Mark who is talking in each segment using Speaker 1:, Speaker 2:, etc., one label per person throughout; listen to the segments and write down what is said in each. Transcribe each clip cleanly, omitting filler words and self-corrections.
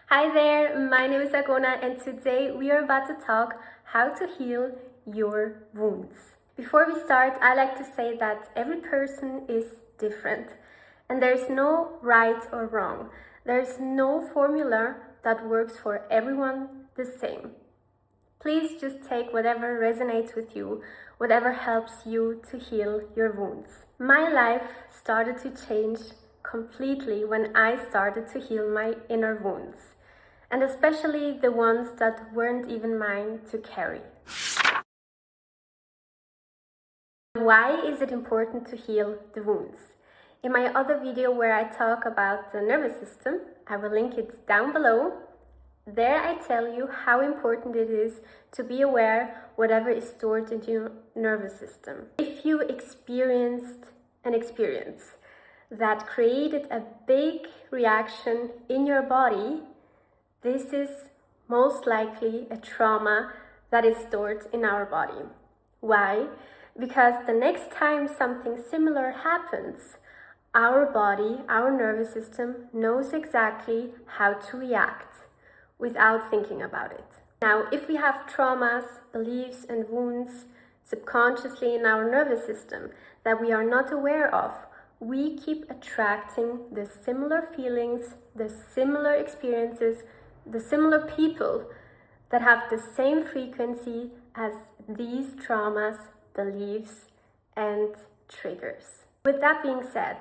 Speaker 1: Hi there, my name is Agona and today we are about to talk how to heal your wounds. Before we start, I like to say that every person is different and there's no right or wrong. There's no formula that works for everyone the same. Please just take whatever resonates with you, whatever helps you to heal your wounds. My life started to change completely when I started to heal my inner wounds, and especially the ones that weren't even mine to carry. Why is it important to heal the wounds? In my other video where I talk about the nervous system, I will link it down below. There I tell you how important it is to be aware whatever is stored in your nervous system. If you experienced an experience that created a big reaction in your body, this is most likely a trauma that is stored in our body. Why? Because the next time something similar happens, our body, our nervous system knows exactly how to react without thinking about it. Now, if we have traumas, beliefs, and wounds subconsciously in our nervous system that we are not aware of, we keep attracting the similar feelings, the similar experiences, the similar people that have the same frequency as these traumas, beliefs, and triggers. With that being said,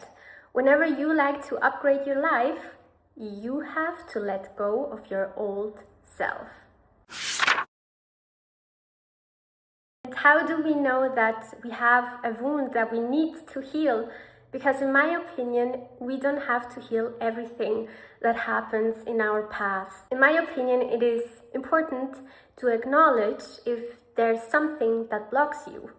Speaker 1: whenever you like to upgrade your life, you have to let go of your old self. And how do we know that we have a wound that we need to heal? Because in my opinion, we don't have to heal everything that happens in our past. In my opinion, it is important to acknowledge if there's something that blocks you.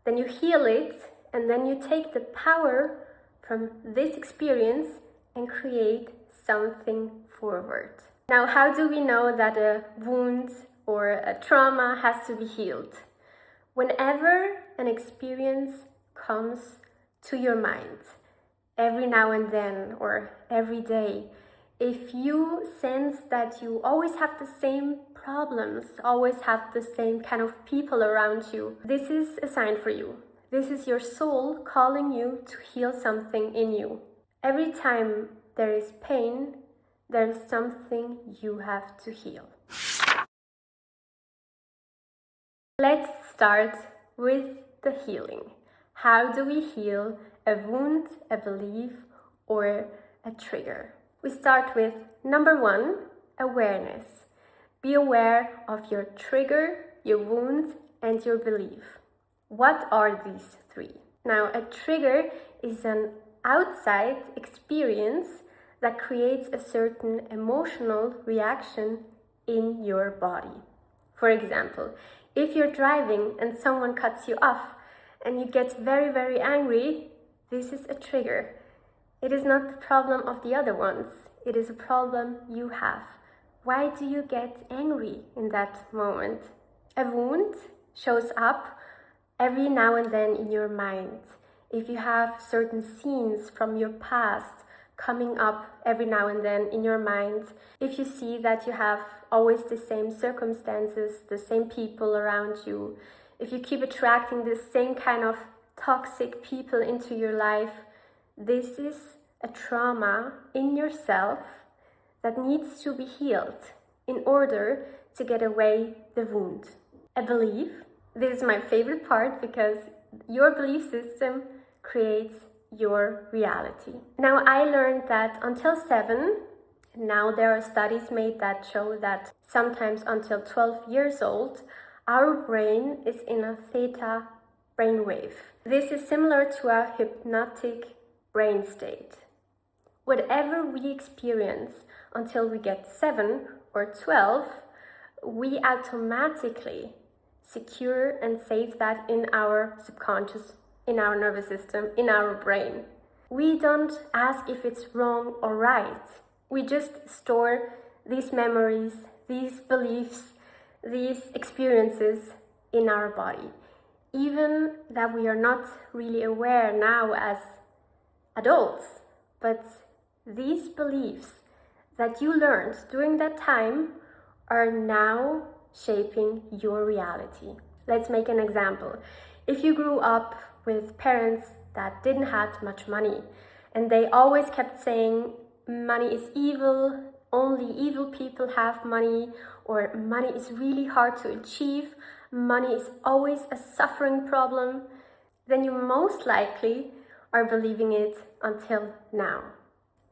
Speaker 1: Then you heal it, and then you take the power from this experience and create something forward. Now, how do we know that a wound or a trauma has to be healed? Whenever an experience comes to your mind, every now and then or every day, if you sense that you always have the same problems, always have the same kind of people around you, this is a sign for you. This is your soul calling you to heal something in you. Every time there is pain, there is something you have to heal. Let's start with the healing. How do we heal a wound, a belief, or a trigger? We start with number 1, awareness. Be aware of your trigger, your wound, and your belief. What are these 3? Now, a trigger is an outside experience that creates a certain emotional reaction in your body. For example, if you're driving and someone cuts you off and you get very, very angry, this is a trigger. It is not the problem of the other ones. It is a problem you have. Why do you get angry in that moment? A wound shows up every now and then in your mind. If you have certain scenes from your past coming up every now and then in your mind, if you see that you have always the same circumstances, the same people around you, if you keep attracting the same kind of toxic people into your life, this is a trauma in yourself that needs to be healed in order to get away the wound. A belief. This is my favorite part because your belief system creates your reality. Now, I learned that until 7, now there are studies made that show that sometimes until 12 years old, our brain is in a theta brainwave. This is similar to a hypnotic brain state. Whatever we experience until we get 7 or 12, we automatically secure and save that in our subconscious, in our nervous system, in our brain. We don't ask if it's wrong or right. We just store these memories, these beliefs, these experiences in our body. Even that we are not really aware now as adults, but these beliefs, that you learned during that time are now shaping your reality. Let's make an example. If you grew up with parents that didn't have much money and they always kept saying money is evil, only evil people have money, or money is really hard to achieve, money is always a suffering problem, then you most likely are believing it until now.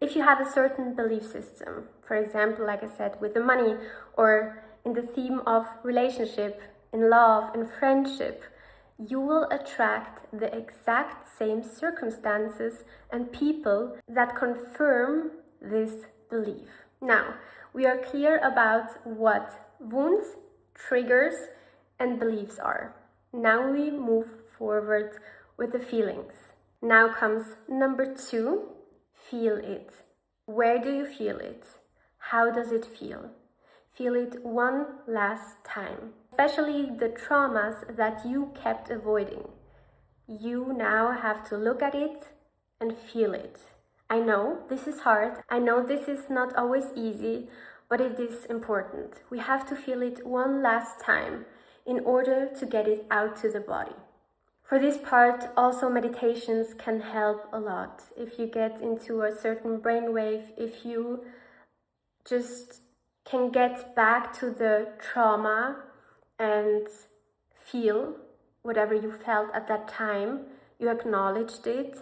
Speaker 1: If you have a certain belief system, for example, like I said, with the money, or in the theme of relationship, in love, in friendship, you will attract the exact same circumstances and people that confirm this belief. Now, we are clear about what wounds, triggers, and beliefs are. Now we move forward with the feelings. Now comes number 2, feel it. Where do you feel it? How does it feel? Feel it one last time. Especially the traumas that you kept avoiding. You now have to look at it and feel it. I know this is hard. I know this is not always easy, but it is important. We have to feel it one last time in order to get it out to the body. For this part, also meditations can help a lot. If you get into a certain brainwave, if you just can get back to the trauma and feel whatever you felt at that time, you acknowledged it,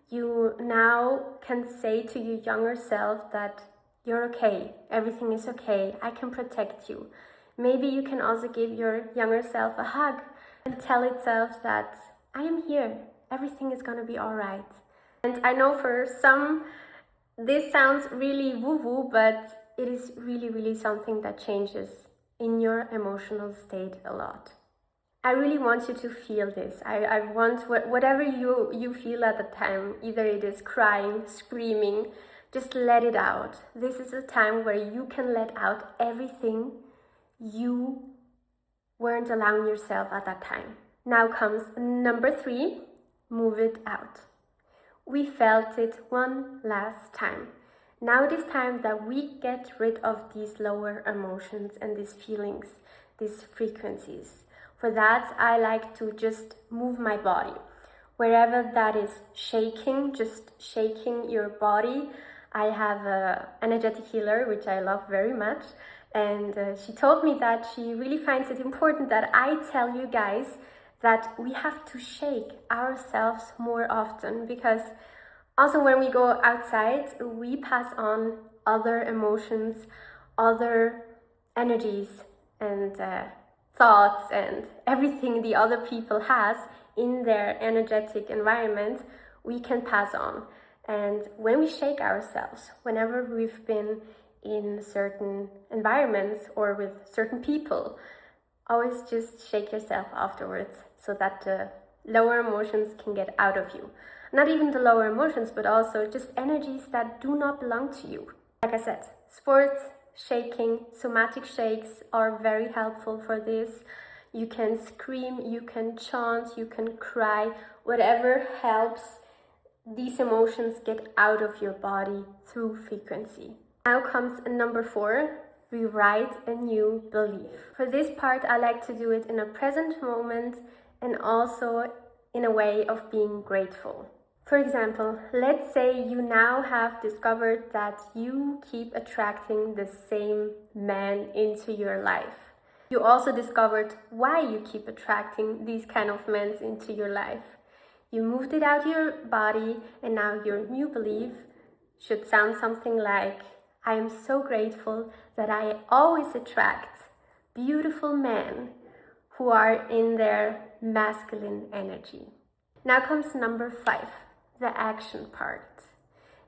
Speaker 1: you now can say to your younger self that you're okay, everything is okay, I can protect you. Maybe you can also give your younger self a hug and tell itself that I am here, everything is gonna be all right. And I know for some this sounds really woo-woo, but it is really something that changes in your emotional state a lot. I really want you to feel this. I want whatever you feel at the time, either it is crying, screaming, just let it out. This is a time where you can let out everything you weren't allowing yourself at that time. Now comes number 3, move it out. We felt it one last time. Now it is time that we get rid of these lower emotions and these feelings, these frequencies. For that, I like to just move my body. Wherever that is shaking, just shaking your body. I have an energetic healer, which I love very much. And she told me that she really finds it important that I tell you guys that we have to shake ourselves more often, because also when we go outside, we pass on other emotions, other energies and thoughts and everything the other people has in their energetic environment, we can pass on. And when we shake ourselves, whenever we've been in certain environments or with certain people, always just shake yourself afterwards so that the lower emotions can get out of you. Not even the lower emotions, but also just energies that do not belong to you. Like I said, sports, shaking, somatic shakes are very helpful for this. You can scream, you can chant, you can cry, whatever helps these emotions get out of your body through frequency. Now comes number 4, rewrite a new belief. For this part, I like to do it in a present moment and also in a way of being grateful. For example, let's say you now have discovered that you keep attracting the same man into your life. You also discovered why you keep attracting these kind of men into your life. You moved it out of your body, and now your new belief should sound something like, I am so grateful that I always attract beautiful men who are in their masculine energy. Now comes number 5, the action part.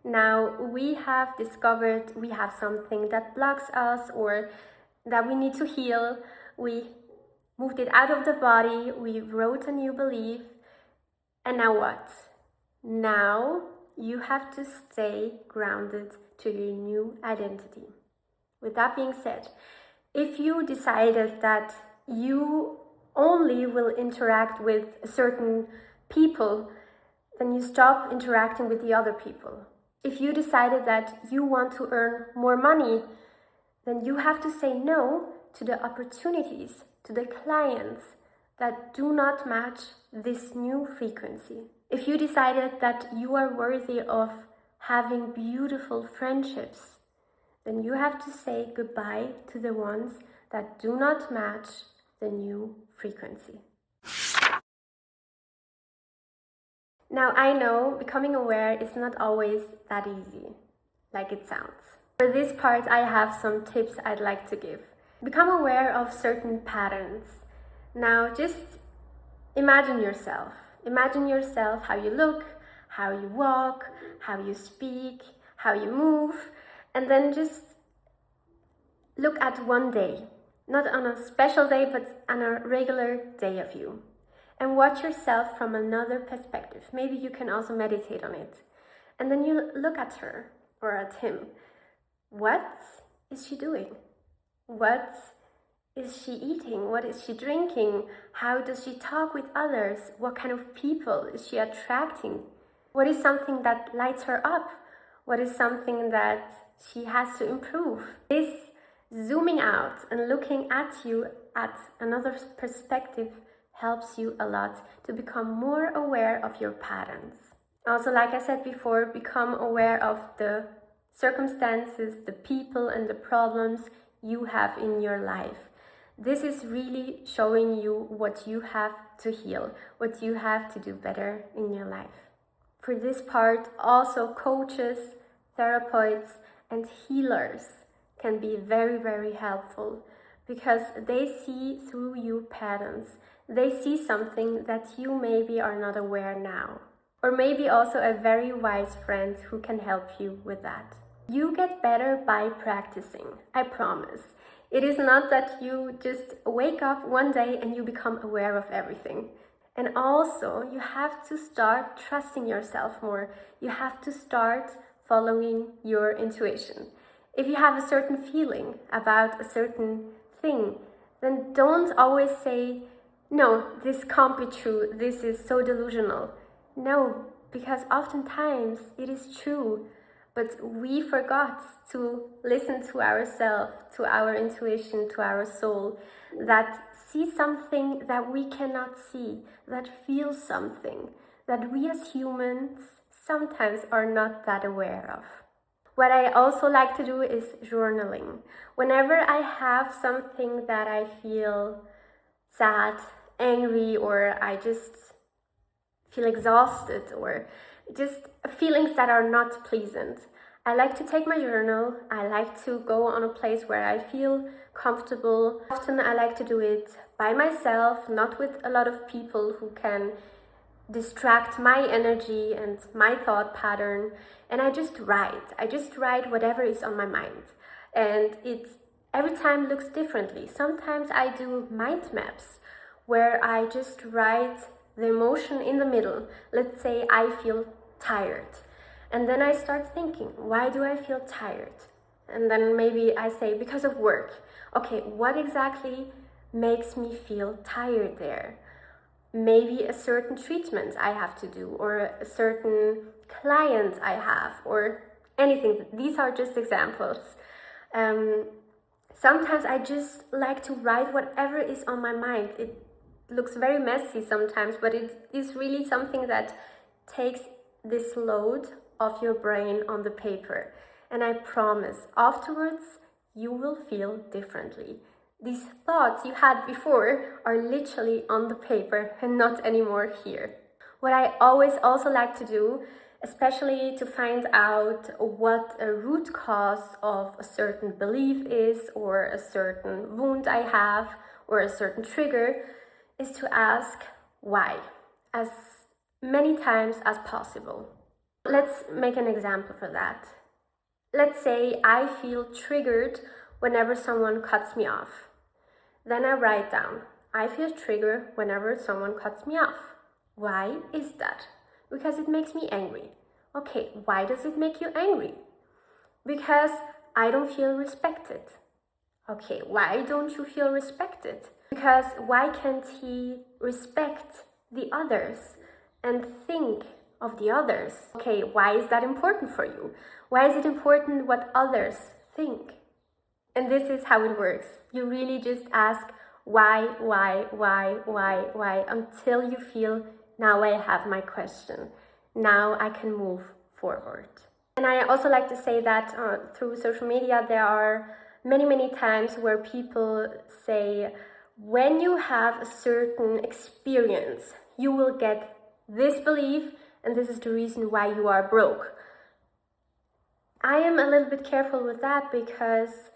Speaker 1: Now we have discovered we have something that blocks us or that we need to heal. We moved it out of the body, we wrote a new belief, and now what? Now you have to stay grounded to your new identity. With that being said, if you decided that you only will interact with certain people, then you stop interacting with the other people. If you decided that you want to earn more money, then you have to say no to the opportunities, to the clients that do not match this new frequency. If you decided that you are worthy of having beautiful friendships, then you have to say goodbye to the ones that do not match the new frequency. Now, I know becoming aware is not always that easy, like it sounds. For this part, I have some tips I'd like to give. Become aware of certain patterns. Now, just imagine yourself. Imagine yourself, how you look, how you walk, how you speak, how you move, and then just look at one day. Not on a special day, but on a regular day of you. And watch yourself from another perspective. Maybe you can also meditate on it. And then you look at her or at him. What is she doing? What is she eating? What is she drinking? How does she talk with others? What kind of people is she attracting? What is something that lights her up? What is something that she has to improve? This zooming out and looking at you at another perspective helps you a lot to become more aware of your patterns. Also, like I said before, become aware of the circumstances, the people and the problems you have in your life. This is really showing you what you have to heal, what you have to do better in your life. For this part, also coaches, therapists and healers can be very, very helpful because they see through your patterns. They see something that you maybe are not aware now. Or maybe also a very wise friend who can help you with that. You get better by practicing, I promise. It is not that you just wake up one day and you become aware of everything. And also, you have to start trusting yourself more. You have to start following your intuition. If you have a certain feeling about a certain thing, then don't always say, no, this can't be true, this is so delusional. No, because oftentimes it is true, but we forgot to listen to ourselves, to our intuition, to our soul, that sees something that we cannot see, that feels something, that we as humans sometimes are not that aware of. What I also like to do is journaling. Whenever I have something that I feel sad, angry, or I just feel exhausted, or just feelings that are not pleasant, I like to take my journal. I like to go on a place where I feel comfortable. Often I like to do it by myself, not with a lot of people who can distract my energy and my thought pattern. And I just write whatever is on my mind. And it every time looks differently. Sometimes I do mind maps where I just write the emotion in the middle. Let's say I feel tired. And then I start thinking, why do I feel tired? And then maybe I say, because of work. Okay, what exactly makes me feel tired there? Maybe a certain treatment I have to do, or a certain client I have, or anything. These are just examples. Sometimes I just like to write whatever is on my mind. It looks very messy sometimes, but it is really something that takes this load of your brain on the paper. And I promise, afterwards, you will feel differently. These thoughts you had before are literally on the paper and not anymore here. What I always also like to do, especially to find out what a root cause of a certain belief is, or a certain wound I have, or a certain trigger, is to ask why, as many times as possible. Let's make an example for that. Let's say I feel triggered whenever someone cuts me off. Then I write down, I feel triggered whenever someone cuts me off. Why is that? Because it makes me angry. Okay, why does it make you angry? Because I don't feel respected. Okay, why don't you feel respected? Because why can't he respect the others and think of the others. Okay, why is that important for you? Why is it important what others think? And this is how it works. You really just ask why, until you feel, now I have my question. Now I can move forward. And I also like to say that through social media, there are many times where people say, when you have a certain experience, you will get this belief, and this is the reason why you are broke. I am a little bit careful with that, because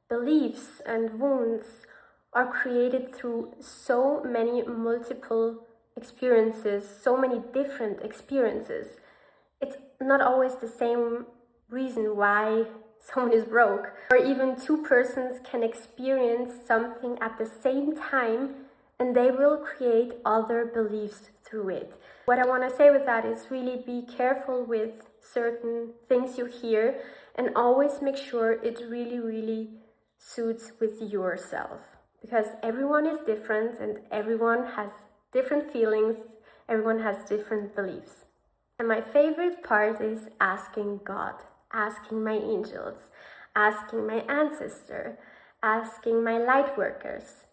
Speaker 1: beliefs and wounds are created through so many multiple experiences, so many different experiences. It's not always the same reason why someone is broke. Or even two persons can experience something at the same time, and they will create other beliefs through it. What I want to say with that is really be careful with certain things you hear, and always make sure it really suits with yourself. Because everyone is different, and everyone has different feelings, everyone has different beliefs. And my favorite part is asking God, asking my angels, asking my ancestor, asking my light workers,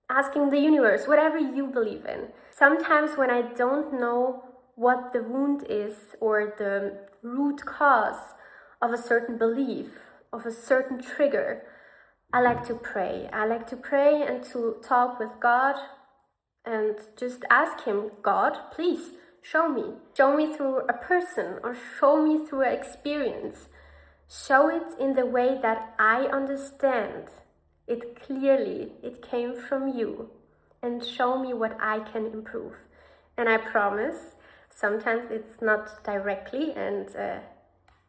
Speaker 1: asking the universe, whatever you believe in. Sometimes when I don't know what the wound is or the root cause of a certain belief, of a certain trigger, I like to pray. I like to pray and to talk with God and just ask Him, God, please show me. Show me through a person, or show me through an experience. Show it in the way that I understand it clearly. It came from you. And show me what I can improve. And I promise, sometimes it's not directly and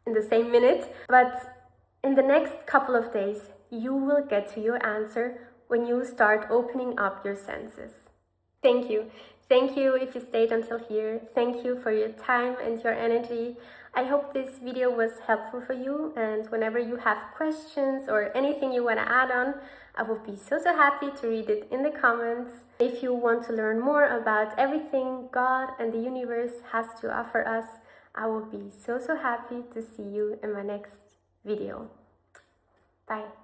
Speaker 1: in the same minute, but in the next couple of days, you will get to your answer when you start opening up your senses. Thank you. Thank you if you stayed until here. Thank you for your time and your energy. I hope this video was helpful for you, and whenever you have questions or anything you want to add on, I will be so happy to read it in the comments. If you want to learn more about everything God and the universe has to offer us, I will be so happy to see you in my next video. Bye.